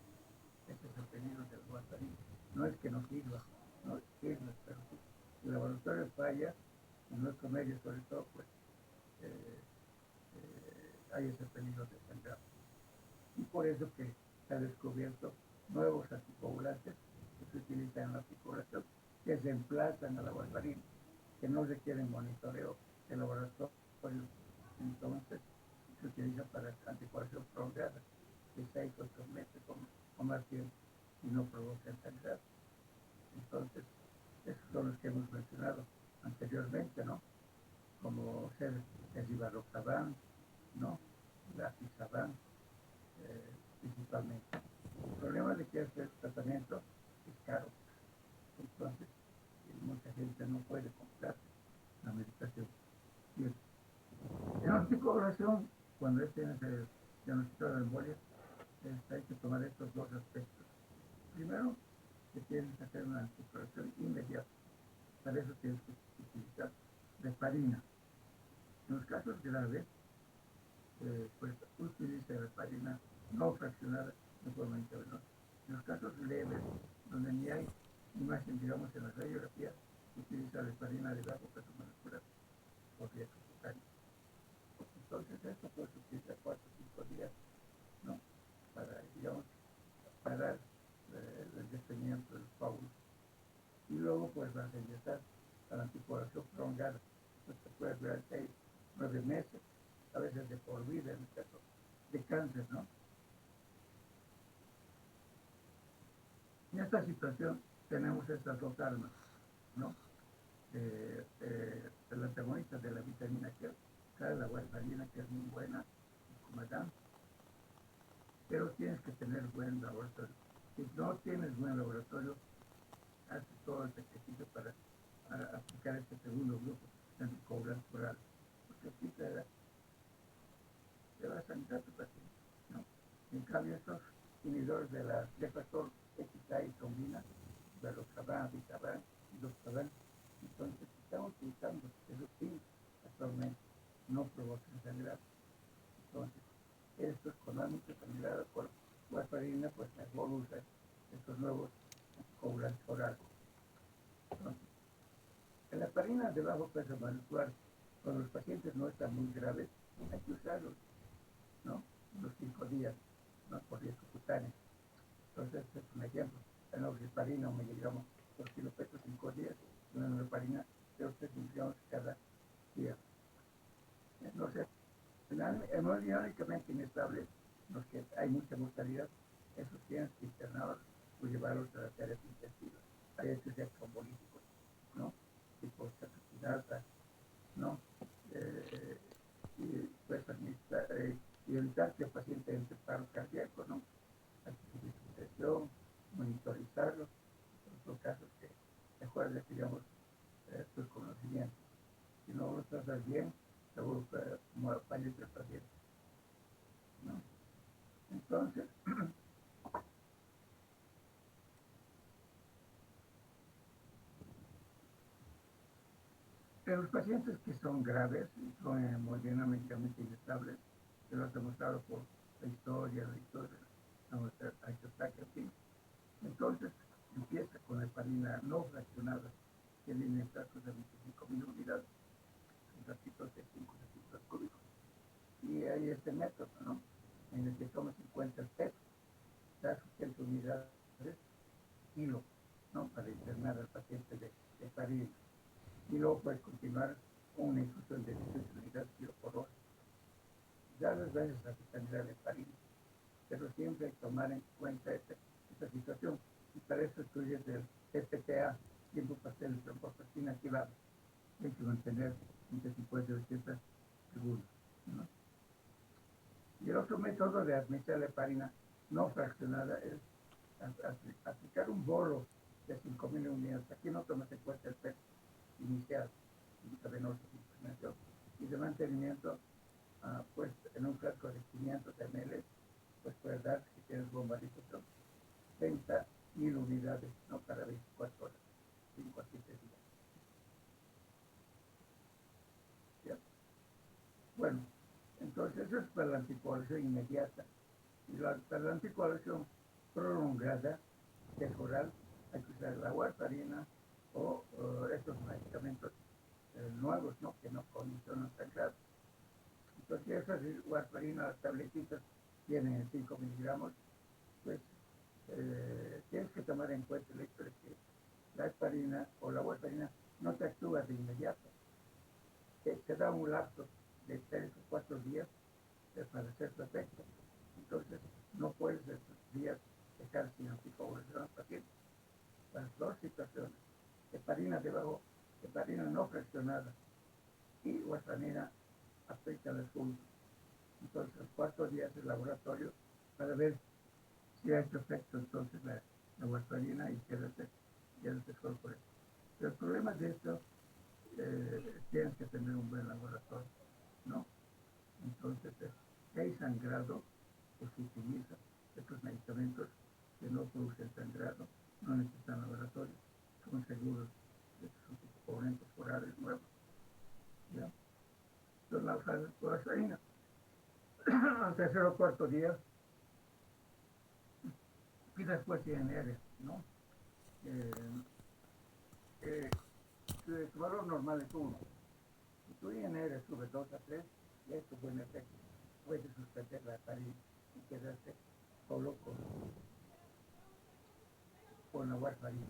Ese es el peligro del warfarina. No es que no sirva, no sirve, pero si el laboratorio falla, en nuestro medio sobre todo, pues hay ese peligro de sangrar. Y por eso que se ha descubierto nuevos anticoagulantes que se utilizan en la articulación, que reemplazan a la warfarina, que no requieren monitoreo de laboratorio. Entonces, se utiliza para anticoagulación prolongada, de 6-8 meses o más tiempo, y no provocan sangrado. Entonces, esos son los que hemos mencionado anteriormente, ¿no? Como ser el rivaroxaban, ¿no? La apisaban, principalmente. El problema de que este tratamiento es caro. Entonces, mucha gente no puede comprar la medicación. Bien. En anticoagulación situación, cuando tienes el diagnóstico de embolia, hay que tomar estos dos aspectos. Primero, que tienes que hacer una anticoagulación inmediata. Para eso tienes que utilizar heparina. En los casos graves, pues utiliza heparina no fraccionada de forma intravenosa. En los casos leves, donde ni hay imagen, digamos, en la radiografía, utiliza heparina de bajo peso molecular por riesgo cutáneo. Entonces, esto puede utilizar 4 o 5 días, ¿no? Para, digamos, parar el desprendimiento del coágulo. Y luego, pues, vas a ingresar a la anticoagulación prolongada. Entonces, puede durar 6, 9 meses, a veces de por vida, en el caso de cáncer, ¿no? En esta situación tenemos estas dos armas, ¿no? El antagonista de la vitamina K, la warfarina, que es muy buena, como dan, pero tienes que tener buen laboratorio. Si no tienes buen laboratorio, haces todo el sacrificio para aplicar este segundo grupo de anticoagulante oral, porque así te va a sangrar tu paciente, ¿no? En cambio, estos inhibidores de la defactor XA y trombina, Velocaban, Vicaban y Doxaban, entonces estamos utilizando Erutin actualmente, no provocan sangrar. Entonces, esto es económico, sangrado por warfarina, pues mejor usa estos nuevos anticoagulantes orales. Entonces, en la heparina de bajo peso molecular, cuando los pacientes no están muy graves, hay que usarlos, ¿no? Unos 5 días, ¿no? Por riesgo cutáneo. Entonces, es un ejemplo. La norheparina, 1 miligramo por kilo peso, 5 días. Una norheparina de 3 miligramos cada día. Entonces, hemodinámicamente inestables, los que hay mucha mortalidad, esos tienes que internarlos o llevarlos a la terapia intensiva. Hay hechos ya trombolíticos, ¿no? Tipo catequinasa, ¿no? Y pues y evitar que el paciente entre paro cardíaco, ¿no? Hay que su presión, monitorizarlo, en otros casos que mejor digamos tus conocimientos. Si no lo tratas bien, seguro que como fallece el paciente, ¿no? Entonces, en los pacientes que son graves, son hemodinámicamente inestables, se los ha demostrado por la historia, aquí. Entonces, empieza con heparina no fraccionada, que viene en frascos de 25.000 unidades, en ratitos de 5 centímetros cúbicos. Y hay este método, ¿no? En el que tomas en cuenta el peso, das 80 unidades kilo, ¿no? Para internar al paciente de heparina. Y luego puedes continuar con una infusión de 18 unidades kilo por hora. Ya las veces la vitamina de heparina, pero siempre hay que tomar en cuenta esta situación. Y para eso estudias el PPTA, tiempo pastel de trombofascina activada. Hay que mantener entre 50 y 80 segundos, ¿no? Y el otro método de administrar la heparina no fraccionada es aplicar un bolo de 5.000 unidades. Aquí no tomas en cuenta el peso inicial, intravenoso y de mantenimiento, pues en un frasco de 500 ml, pues puedes dar, si tienes bombardito, 30.000 unidades, ¿no? Cada 24 horas, 5 a 7 días. ¿Cierto? Bueno, entonces eso es para la anticoagulación inmediata. Y para la anticoagulación prolongada, temporal, hay que usar la warfarina o estos medicamentos nuevos, ¿no? Que no condicionan sangrado. Entonces, esas warfarina, las tabletitas, tienen 5 miligramos, pues tienes que tomar en cuenta el hecho de que la heparina o la warfarina no te actúa de inmediato. Te da un lapso de 3 o 4 días para hacer su efecto. Entonces, no puedes esos días dejar sin anticoagulación al paciente. Las dos situaciones, heparina heparina no fraccionada y warfarina aplica juntos. Entonces, los 4 días del laboratorio para ver si ha hecho efecto entonces la warfarina y quédate solo por eso. Pero el problema de esto, tienes que tener un buen laboratorio, ¿no? Entonces, si hay sangrado, pues se utiliza estos medicamentos que no producen sangrado, no necesitan laboratorio, son seguros, son componentes orales nuevos. ¿Ya? Entonces, la varfarina, al tercer o cuarto día, y después INR, ¿no? Eh, tu valor normal es 1. Si tu INR sube 2 a 3, ya es tu buen efecto. Puedes suspender la varfarina y quedarse solo con la warfarina.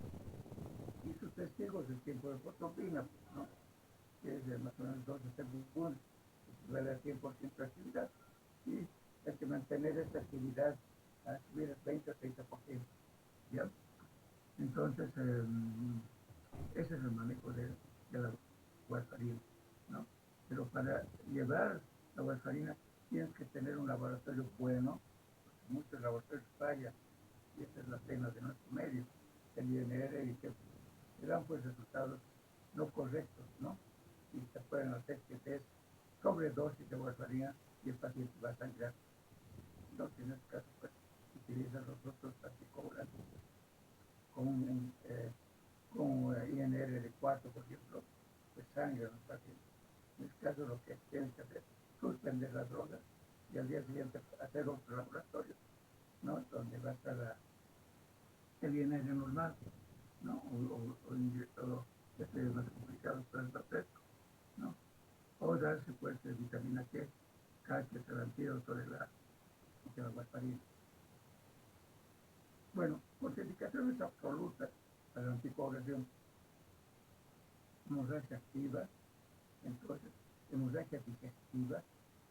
Y sus testigos del tiempo de fotopina, ¿no? Que es de más o menos 12 segundos, equivale al 100% de actividad. Y hay que mantener esta actividad a subir el 20 o 30%. ¿Ya? Entonces, ese es el manejo de la warfarina, ¿no? Pero para llevar la warfarina tienes que tener un laboratorio bueno, porque muchos laboratorios fallan, y esa es la pena de nuestro medio, el INR, y que dan pues resultados no correctos, ¿no? Y se pueden hacer que des sobredosis de warfarina y el paciente va a sangrar. Entonces, en este caso, pues, utilizan los otros anticoagulantes con INR de 4, por ejemplo, pues sangran los pacientes. En este caso, lo que tienen que hacer es suspender la droga y al día siguiente hacer otro laboratorio, ¿no? Donde va a estar el INR normal, ¿no? O este es más complicado para el papel, ¿no? O darse pues vitamina K, que es el antídoto de la warfarina. Bueno, contraindicaciones absolutas para la anticoagulación: hemorragia activa, entonces hemorragia digestiva,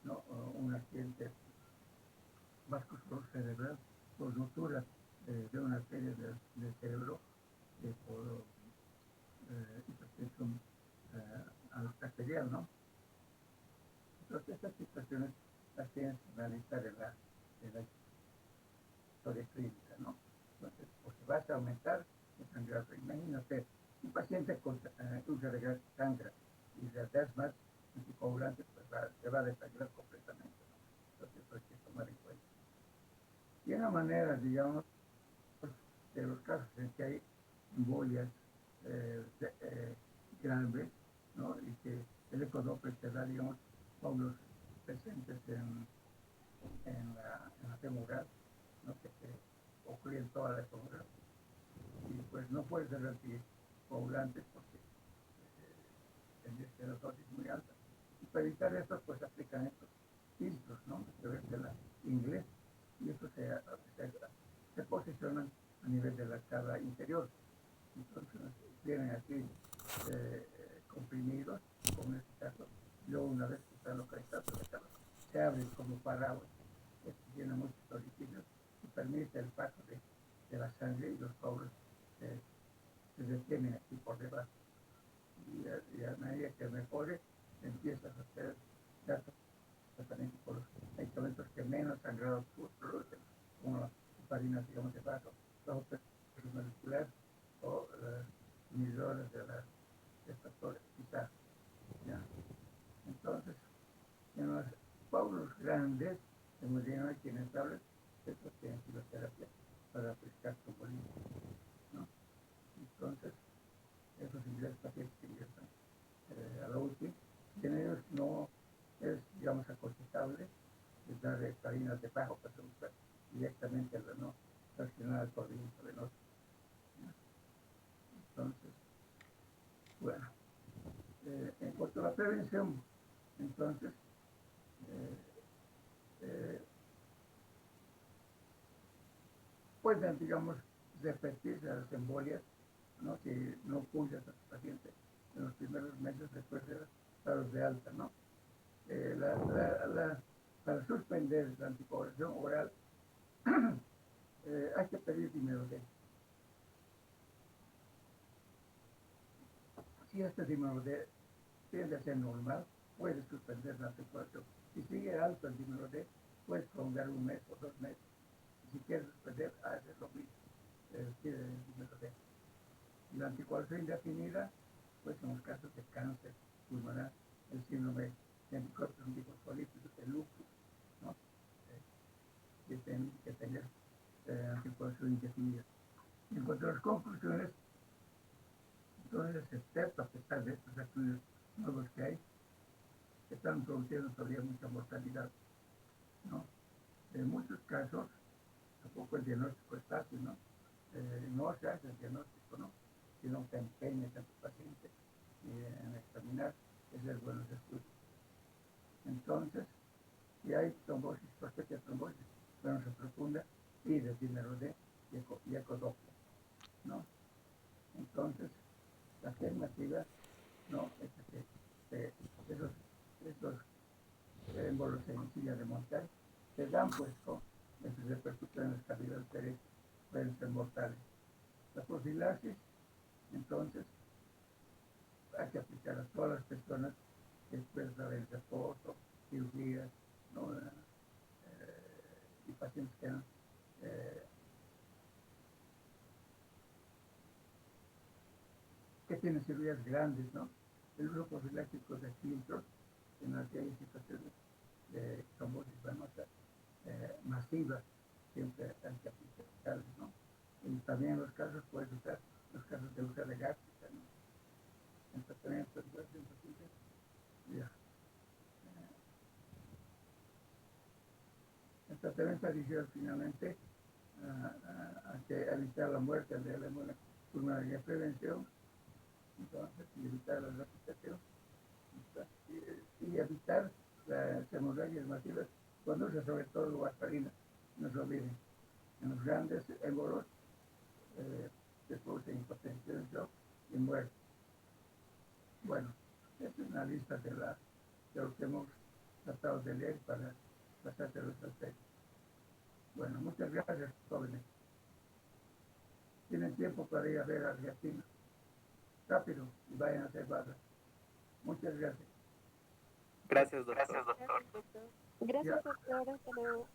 ¿no? O un accidente vascular cerebral por rotura de una arteria del cerebro por hipertensión arterial, ¿no? Entonces, estas situaciones las tienes que analizar en la historia clínica, ¿no? Entonces, porque vas a aumentar el sangrado. Imagínate, un paciente con ultra sangra y le das más anticoagulantes, pues se va a desangrar completamente, ¿no? Entonces, eso hay que tomar en cuenta. Y una manera, digamos, de los casos en que hay embolias graves, ¿no? Y que el ecodoppler te da, digamos, coágulos presentes en la femoral, ¿no? Que se ocurren toda la femoral. Y pues no puedes ser anticoagulantes porque tendrías que dar dosis muy altas. Y para evitar esto, pues aplican estos filtros, ¿no? Que ves de la inglés, y estos se posicionan a nivel de la cara inferior. Entonces vienen aquí comprimidos, como en este caso. Luego, una vez que está localizado, se abren como paraguas. Esto tiene muchos orificios y permite el paso de la sangre, y los coágulos se detienen aquí por debajo. Y a medida que mejore, empiezas a hacer tratamiento por los medicamentos que menos sangrado producen, como las heparinas, digamos, de vaso, bajo presión molecular, o inhibidores de factores, quizás. ¿Ya? Entonces, en los coágulos grandes, como dijeron aquí en estables, estos tienen fisioterapia para aplicar trombolinas, ¿no? Entonces, esos ingresos pacientes que ingresan a la UCI, y en ellos no es, digamos, aconsejable dar heparinas de bajo presión directamente al venoso, fraccionar al corriente venoso. Entonces, bueno, en cuanto a la prevención, entonces, pueden, digamos, repetirse las embolias, ¿no? Si no cuidas a tu paciente en los primeros meses después de dados de alta, ¿no? Para suspender la anticoagulación oral, hay que pedir Dimerode. Si este Dimerode tiende a ser normal, puedes suspender la anticoagulación. Si sigue alto el Dimerode, puedes prolongar 1 mes o 2 meses. Si quieres suspender, haces lo mismo. La anticoagulación indefinida, pues en los casos de cáncer pulmonar, el síndrome entre otros tipos políticos, el lucro, ¿no? Que tener anticoagulación indefinida. Y en cuanto a las conclusiones, entonces es cierto, a pesar de estos estudios nuevos que hay, que están produciendo todavía mucha mortalidad, ¿no? En muchos casos, tampoco el diagnóstico es fácil, ¿no? No se hace el diagnóstico, ¿no? Sino que empeña tanto paciente en examinar, hacer buenos estudios. Entonces, si hay trombosis, sospecha de trombosis venosa profunda, pide primero de y ecodoppler, ¿no? Entonces, la alternativa, ¿no? Es que esos émbolos en silla de montar se dan pues con esas repercusiones en cavidad cerebral, pueden ser mortales. La profilaxis, entonces, hay que aplicar a todas las personas que después de reposo, cirugías, ¿no? Y pacientes que han que tienen cirugías grandes, ¿no? El uso profiláctico de filtros en las que hay situaciones de trombosis venosa masiva, siempre hay que aplicarles, ¿no? Y también en los casos puedes usar los casos de úlcera gástrica, ¿no? En tratamiento de pacientes, ya. El tratamiento adicional finalmente hay que evitar la muerte de la pulmonar prevención, entonces, y evitar la reputación y evitar las hemorragias masivas cuando usa sobre todo warfarina, no se olviden. En los grandes émbolos se produce impotencia de shock y muerte. Bueno, esta es una lista de lo que hemos tratado de leer para pasarte los aspectos. Bueno, muchas gracias, jóvenes. Tienen tiempo para ir a ver a Argentina. Rápido y vayan a hacer barra. Muchas gracias. Gracias, doctor. Gracias, doctor. Gracias, doctor. Hasta luego.